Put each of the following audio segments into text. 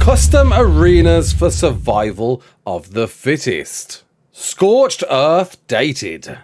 Custom arenas for survival of the fittest. Scorched Earth dated.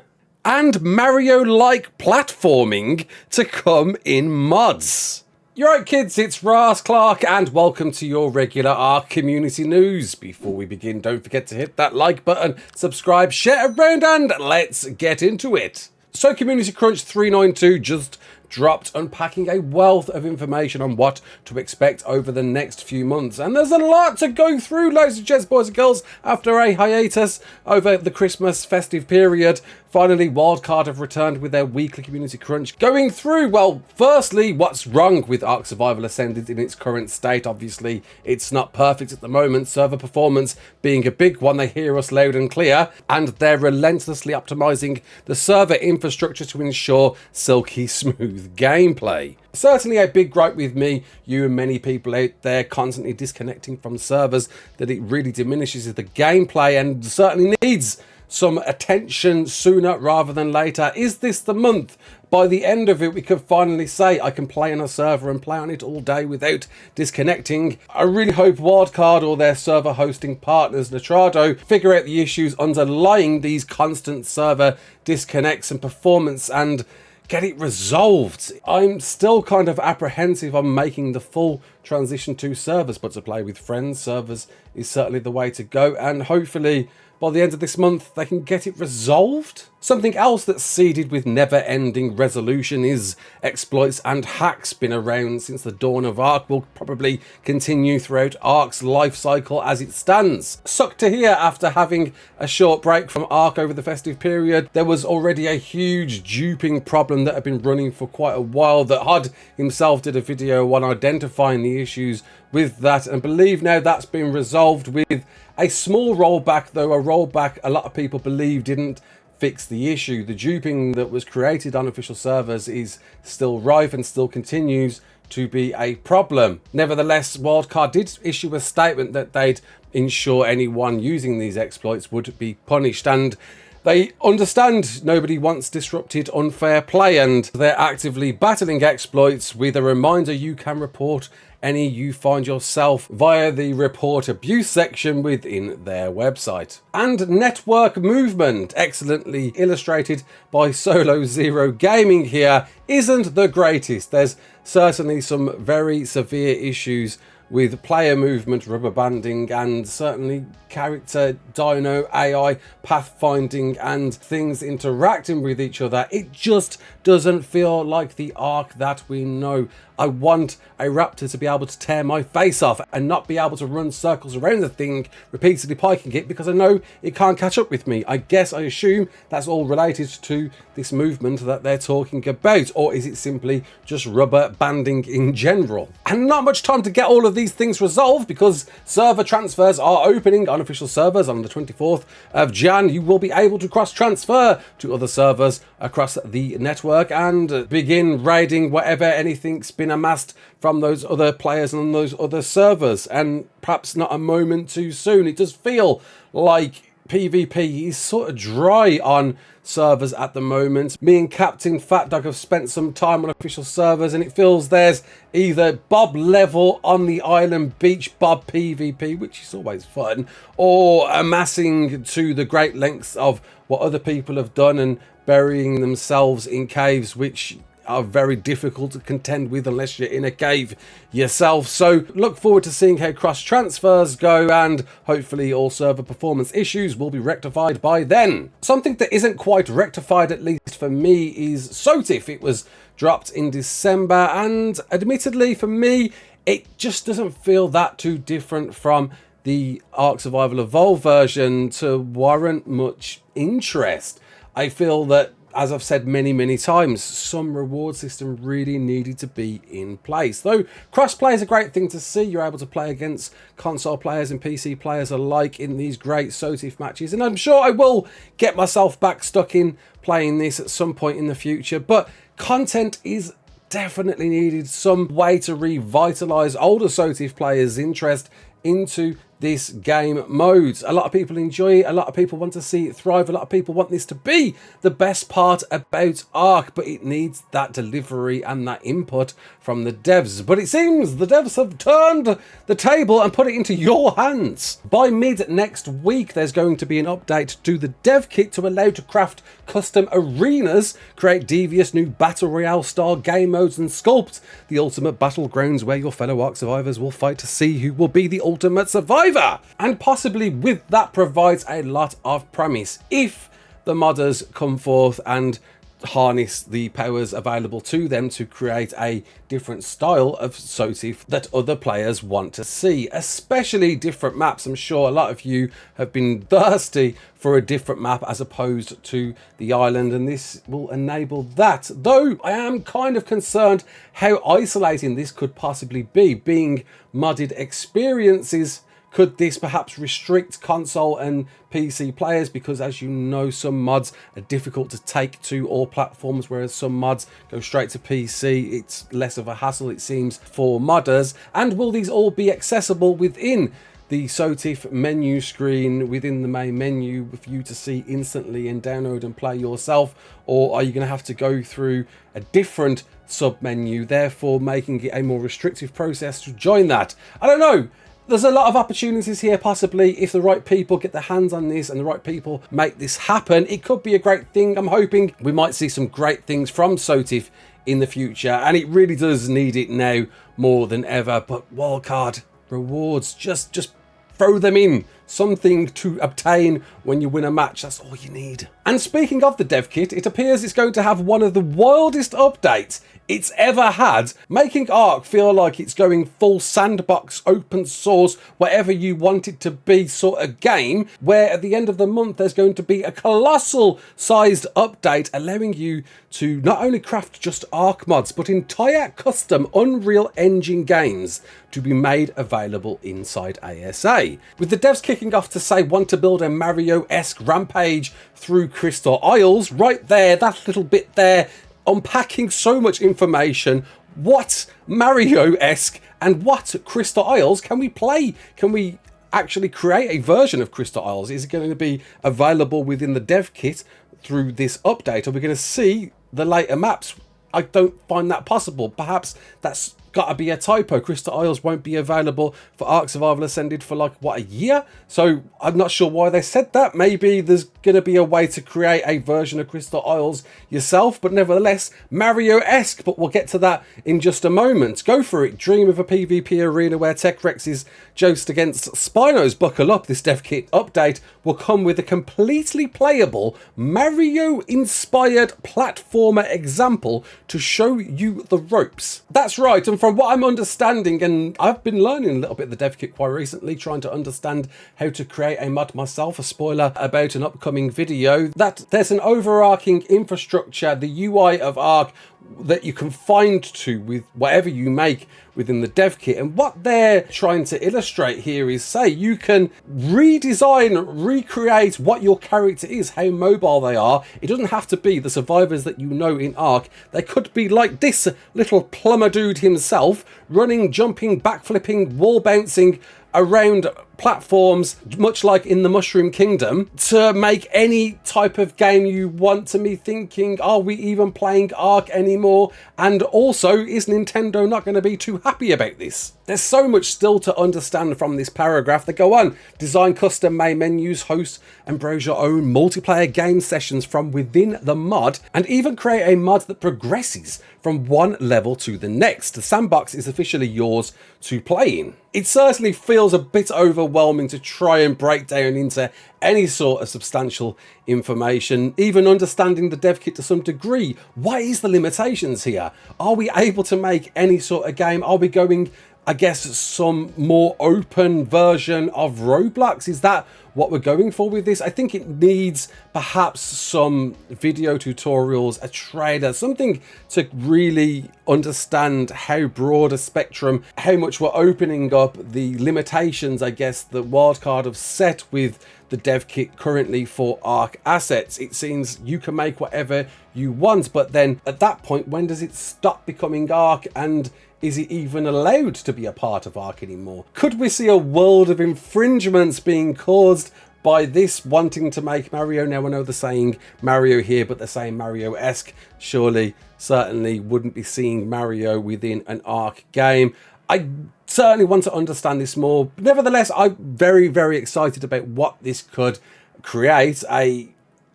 And Mario-like platforming to come in mods. You're right, kids, it's Ras Clark, and welcome to your regular ARK community news. Before we begin, don't forget to hit that like button, subscribe, share around, and let's get into it. So Community Crunch 392 just dropped, unpacking a wealth of information on what to expect over the next few months. And there's a lot to go through, ladies and gents, boys and girls, after a hiatus over the Christmas festive period. Finally, Wildcard have returned with their weekly Community Crunch, going through, well, firstly, what's wrong with ARK Survival Ascended in its current state. Obviously, it's not perfect at the moment, server performance being a big one. They hear us loud and clear, and they're relentlessly optimizing the server infrastructure to ensure silky smooth gameplay. Certainly a big gripe with me, you and many people out there constantly disconnecting from servers, that it really diminishes the gameplay and certainly needs some attention sooner rather than later. Is this the month? By the end of it, we could finally say I can play on a server and play on it all day without disconnecting. I really hope Wildcard or their server hosting partners, Nitrado, figure out the issues underlying these constant server disconnects and performance and get it resolved. I'm still kind of apprehensive on making the full transition to servers, but to play with friends, servers is certainly the way to go, and hopefully by the end of this month, they can get it resolved. Something else that's seeded with never-ending resolution is exploits and hacks. Been around since the dawn of ARK, will probably continue throughout ARK's life cycle as it stands. Sucked to hear, after having a short break from ARK over the festive period, there was already a huge duping problem that had been running for quite a while, that Hod himself did a video on identifying the issues with that, and believe now that's been resolved with a small rollback, though a rollback a lot of people believe didn't fix the issue. The duping that was created on official servers is still rife and still continues to be a problem. Nevertheless, Wildcard did issue a statement that they'd ensure anyone using these exploits would be punished, and they understand nobody wants disrupted unfair play, and they're actively battling exploits with a reminder you can report any you find yourself via the report abuse section within their website. And network movement, excellently illustrated by Solo Zero Gaming here, isn't the greatest. There's certainly some very severe issues with player movement, rubber banding, and certainly character, dino, AI, pathfinding, and things interacting with each other. It just doesn't feel like the ARK that we know. I want a raptor to be able to tear my face off and not be able to run circles around the thing, repeatedly piking it, because I know it can't catch up with me. I assume that's all related to this movement that they're talking about, or is it simply just rubber banding in general? And not much time to get all of these things resolved, because server transfers are opening on official servers on the 24th of Jan. You will be able to cross transfer to other servers across the network and begin raiding whatever anything's been amassed from those other players on those other servers. And perhaps not a moment too soon. It does feel like PvP is sort of dry on servers at the moment. Me and Captain Fat Dog have spent some time on official servers, and it feels there's either Bob level on the island beach Bob PvP, which is always fun, or amassing to the great lengths of what other people have done and burying themselves in caves, which are very difficult to contend with unless you're in a cave yourself. So look forward to seeing how cross transfers go, and hopefully all server performance issues will be rectified by then. Something that isn't quite rectified, at least for me, is SOTIF. It was dropped in December, and admittedly for me it just doesn't feel that too different from the ARK Survival Evolved version to warrant much interest. I feel that, as I've said many times, some reward system really needed to be in place. Though crossplay is a great thing to see. You're able to play against console players and PC players alike in these great SOTIF matches, and I'm sure I will get myself back stuck in playing this at some point in the future. But content is definitely needed. Some way to revitalize older SOTIF players' interest into this game mode. A lot of people enjoy it, a lot of people want to see it thrive, a lot of people want this to be the best part about Ark, but it needs that delivery and that input from the devs. But it seems the devs have turned the table and put it into your hands. By mid next week, there's going to be an update to the dev kit to allow you to craft custom arenas, create devious new battle royale style game modes, and sculpt the ultimate battlegrounds where your fellow Ark survivors will fight to see who will be the ultimate survivor. And possibly with that provides a lot of promise if the modders come forth and harness the powers available to them to create a different style of SOTIF that other players want to see, especially different maps. I'm sure a lot of you have been thirsty for a different map as opposed to the island, and this will enable that. Though I am kind of concerned how isolating this could possibly be, being modded experiences. Could this perhaps restrict console and PC players? Because as you know, some mods are difficult to take to all platforms, whereas some mods go straight to PC. It's less of a hassle, it seems, for modders. And will these all be accessible within the SOTIF menu screen, within the main menu, for you to see instantly and download and play yourself? Or are you going to have to go through a different sub-menu, therefore making it a more restrictive process to join that? I don't know. There's a lot of opportunities here, possibly, if the right people get their hands on this and the right people make this happen. It could be a great thing. I'm hoping we might see some great things from SOTIF in the future, and it really does need it now more than ever. But wildcard rewards, just throw them in. Something to obtain when you win a match, that's all you need. And speaking of the dev kit, it appears it's going to have one of the wildest updates it's ever had, making Ark feel like it's going full sandbox, open source, whatever you want it to be sort of game, where at the end of the month there's going to be a colossal sized update allowing you to not only craft just Ark mods, but entire custom Unreal Engine games to be made available inside ASA. With the devs kicking off to say want to build a Mario-esque rampage through Crystal Isles, right there, that little bit there, unpacking so much information. What Mario-esque and what Crystal Isles can we play? Can we actually create a version of Crystal Isles? Is it going to be available within the dev kit through this update? Are we going to see the later maps? I don't find that possible. Perhaps that's got to be a typo. Crystal Isles won't be available for Ark Survival Ascended for like, what, a year? So I'm not sure why they said that. Maybe there's going to be a way to create a version of Crystal Isles yourself, but nevertheless, Mario-esque, but we'll get to that in just a moment. Go for it. Dream of a PvP arena where Tech Rex's joust against Spinos. Buckle up. This dev kit update will come with a completely playable Mario-inspired platformer example to show you the ropes. That's right, and from what I'm understanding, and I've been learning a little bit of the dev kit quite recently, trying to understand how to create a mod myself, a spoiler about an upcoming video, that there's an overarching infrastructure, the UI of Ark, that you can find to with whatever you make within the dev kit. And what they're trying to illustrate here is, say, you can redesign, recreate what your character is, how mobile they are. It doesn't have to be the survivors that you know in Ark. They could be like this little plumber dude himself, running, jumping, backflipping, wall bouncing around platforms, much like in the Mushroom Kingdom, to make any type of game you want. To me thinking, are we even playing Ark anymore? And also, is Nintendo not going to be too happy about this? There's so much still to understand from this paragraph. They go on, design custom main menus, host and browse your own multiplayer game sessions from within the mod, and even create a mod that progresses from one level to the next. The sandbox is officially yours to play in. It certainly feels a bit overwhelming to try and break down into any sort of substantial information, even understanding the dev kit to some degree. What is the limitations here? Are we able to make any sort of game? Are we going, I guess, some more open version of Roblox? Is that what we're going for with this? I think it needs perhaps some video tutorials, a trailer, something to really understand how broad a spectrum, how much we're opening up, the limitations, I guess, that Wildcard have set with the dev kit currently for Ark assets. It seems you can make whatever you want, but then at that point, when does it stop becoming Ark and Is it even allowed to be a part of Ark anymore? Could we see a world of infringements being caused by this wanting to make Mario? Now, I know they're saying Mario here, but they're saying Mario-esque. Surely, certainly wouldn't be seeing Mario within an Ark game. I certainly want to understand this more. Nevertheless, I'm very, very excited about what this could create.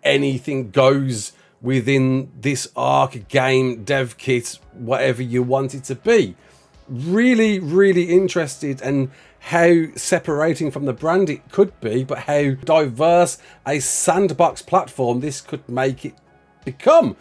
Anything goes within this Ark game dev kit, whatever you want it to be. Really, really interested in how separating from the brand it could be, but how diverse a sandbox platform this could make it become.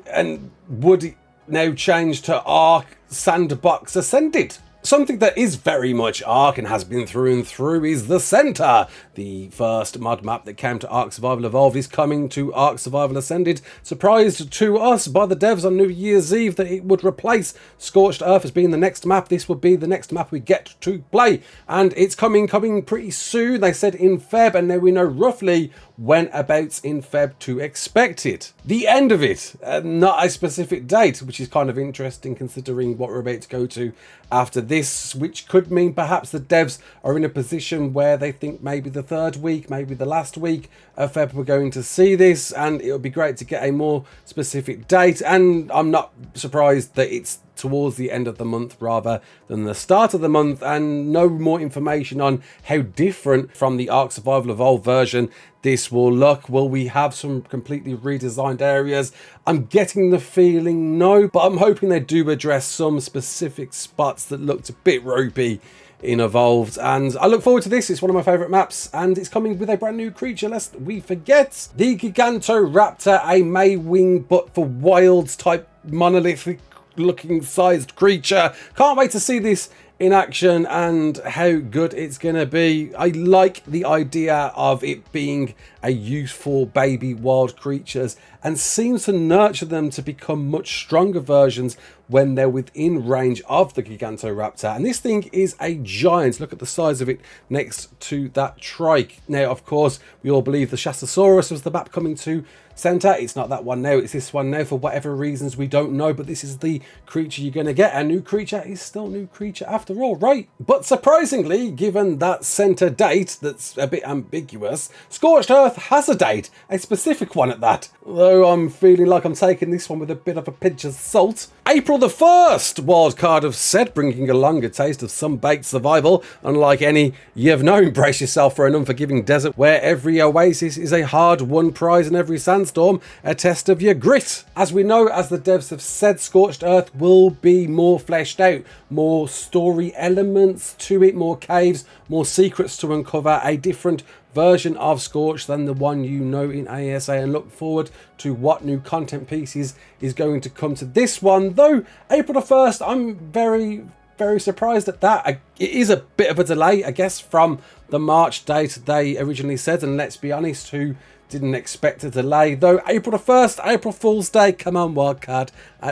And would it now change to Ark Sandbox Ascended? Something that is very much Ark and has been through and through is the Center. The first mod map that came to Ark Survival Evolved is coming to Ark Survival Ascended. Surprised to us by the devs on New Year's Eve that it would replace Scorched Earth as being the next map. This would be the next map we get to play. And it's coming pretty soon. They said in Feb, and now we know roughly when abouts in Feb to expect it. The end of it, not a specific date, which is kind of interesting considering what we're about to go to after this, which could mean perhaps the devs are in a position where they think maybe the third week, maybe the last week of Feb we're going to see this, and it would be great to get a more specific date. And I'm not surprised that it's towards the end of the month rather than the start of the month, and no more information on how different from the Ark Survival Evolved version this will look. Will we have some completely redesigned areas? I'm getting the feeling no, but I'm hoping they do address some specific spots that looked a bit ropey in Evolved, and I look forward to this. It's one of my favourite maps, and it's coming with a brand new creature, lest we forget. The Gigantoraptor, a Maywing but for wilds type monolithic looking sized creature. Can't wait to see this in action and how good it's gonna be. I like the idea of it being a useful baby wild creatures, and seems to nurture them to become much stronger versions when they're within range of the Gigantoraptor. And this thing is a giant. Look at the size of it next to that trike. Now, of course, we all believe the Shastasaurus was the map coming to center. It's not that one now, it's this one now for whatever reasons we don't know, but this is the creature you're going to get. A new creature is still new creature after all, right? But surprisingly, given that center date that's a bit ambiguous, Scorched Earth has a date, a specific one at that. Though I'm feeling like I'm taking this one with a bit of a pinch of salt. April the 1st, Wildcard have said, bringing along a taste of some baked survival, unlike any you've known. Brace yourself for an unforgiving desert where every oasis is a hard-won prize and every sandstorm a test of your grit. As we know, as the devs have said, Scorched Earth will be more fleshed out, more story elements to it, more caves, more secrets to uncover, a different version of Scorch than the one you know in ASA, and look forward to what new content pieces is going to come to this one. Though April the 1st, I'm very, very surprised at that. It is a bit of a delay, I guess, from the March date they originally said, and let's be honest, who didn't expect a delay? Though April the 1st, April Fool's Day, come on Wildcard,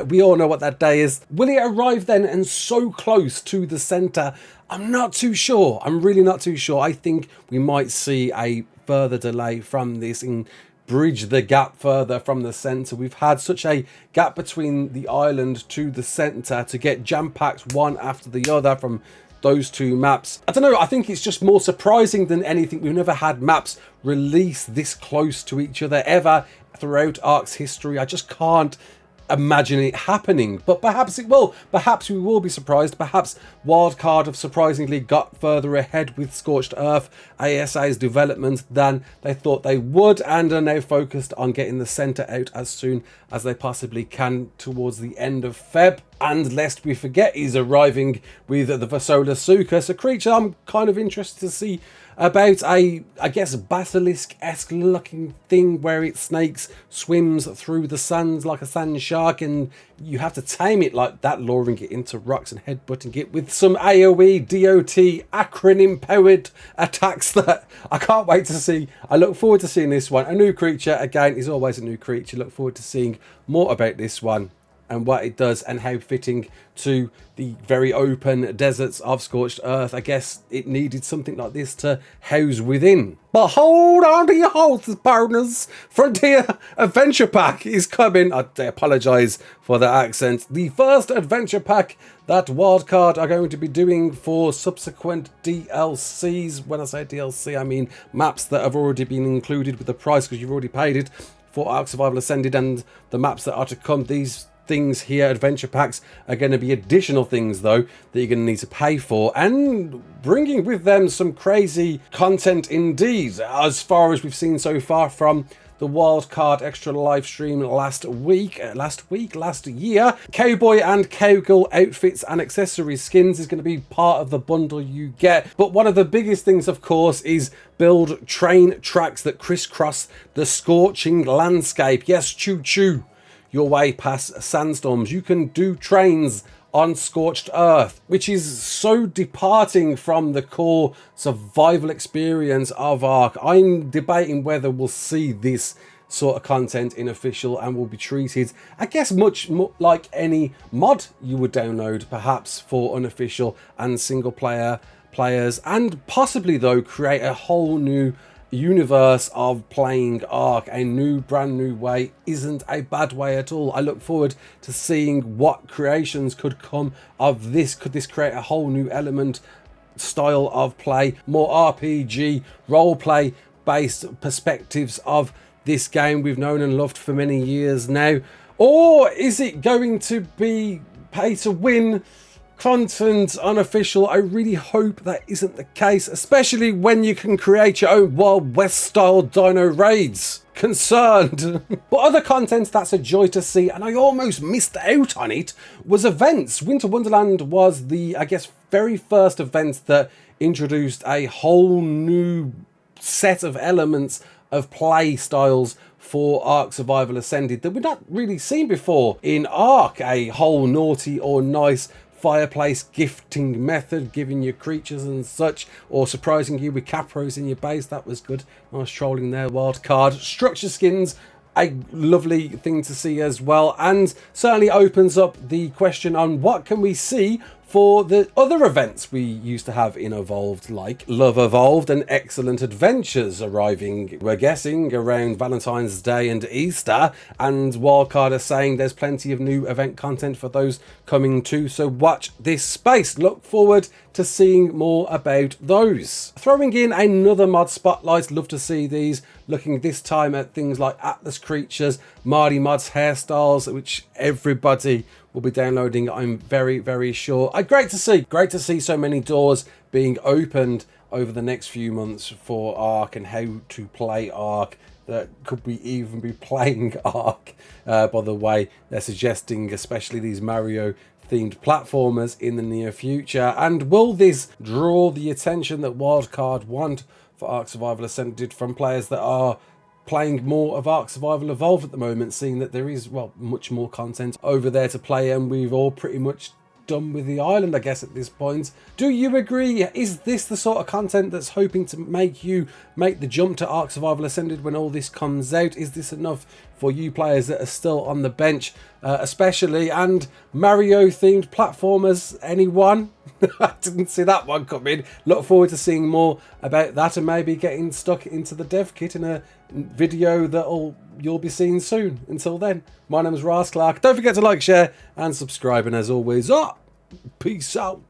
we all know what that day is. Will it arrive then and so close to the center? I'm not too sure. I'm really not too sure. I think we might see a further delay from this and bridge the gap further from the center. We've had such a gap between the island to the center to get jam-packed one after the other from those two maps. I don't know, I think it's just more surprising than anything. We've never had maps release this close to each other ever throughout Ark's history. I just can't imagine it happening, but perhaps it will. Perhaps we will be surprised. Perhaps Wildcard have surprisingly got further ahead with Scorched Earth ASA's development than they thought they would, and are now focused on getting the center out as soon as they possibly can towards the end of Feb. And lest we forget, he's arriving with the Vasola Sucus, a creature I'm kind of interested to see about. I guess, basilisk-esque looking thing where it snakes, swims through the sands like a sand shark, and you have to tame it like that, luring it into rocks and headbutting it with some AoE, DOT, acronym-powered attacks that I can't wait to see. I look forward to seeing this one. A new creature, again, is always a new creature. Look forward to seeing more about this one and what it does and how fitting to the very open deserts of Scorched Earth. I guess it needed something like this to house within. But hold on to your horses, partners. Frontier Adventure Pack is coming. I apologise for the accent. The first adventure pack that Wildcard are going to be doing for subsequent DLCs. When I say DLC, I mean maps that have already been included with the price because you've already paid it for Ark Survival Ascended, and the maps that are to come. These things here, adventure packs, are going to be additional things though that you're going to need to pay for, and bringing with them some crazy content indeed, as far as we've seen so far from the Wildcard Extra live stream last year. Cowboy and cowgirl outfits and accessory skins is going to be part of the bundle you get. But one of the biggest things, of course, is build train tracks that crisscross the scorching landscape. Yes, choo-choo your way past sandstorms. You can do trains on Scorched Earth, which is so departing from the core survival experience of Ark. I'm debating whether we'll see this sort of content in official and will be treated, I guess, much more like any mod you would download, perhaps for unofficial and single player players, and possibly though create a whole new universe of playing Ark. A brand new way isn't a bad way at all. I look forward to seeing what creations could come of this. Could this create a whole new element, style of play, more RPG role play based perspectives of this game we've known and loved for many years now? Or is it going to be pay to win content, unofficial? I really hope that isn't the case, especially when you can create your own Wild West style dino raids. Concerned. But other content that's a joy to see, and I almost missed out on it, was events. Winter Wonderland was the, I guess, very first event that introduced a whole new set of elements of play styles for Ark Survival Ascended that we've not really seen before in Ark. A whole naughty or nice fireplace gifting method, giving you creatures and such, or surprising you with capros in your base. That was good. Nice trolling there, Wildcard. Structure skins, a lovely thing to see as well, and certainly opens up the question on what can we see for the other events we used to have in Evolved, like Love Evolved and Excellent Adventures arriving, we're guessing, around Valentine's Day and Easter, and Wildcard are saying there's plenty of new event content for those coming too, so watch this space. Look forward to seeing more about those. Throwing in another mod spotlight, love to see these, looking this time at things like Atlas creatures, Marty Mod's hairstyles, which everybody will be downloading, I'm very, very sure. Great to see so many doors being opened over the next few months for Ark and how to play Ark. That could we even be playing Ark, by the way they're suggesting, especially these Mario themed platformers in the near future. And will this draw the attention that Wildcard want for Ark Survival Ascended from players that are playing more of Ark Survival Evolved at the moment, seeing that there is, well, much more content over there to play, and we've all pretty much done with the island, I guess, at this point. Do you agree? Is this the sort of content that's hoping to make you make the jump to Ark Survival Ascended when all this comes out? Is this enough for you players that are still on the bench, especially? And Mario themed platformers, anyone? I didn't see that one coming. Look forward to seeing more about that and maybe getting stuck into the dev kit in a video that you'll be seeing soon. Until then, my name is Ras Clark. Don't forget to like, share and subscribe, and as always, peace out.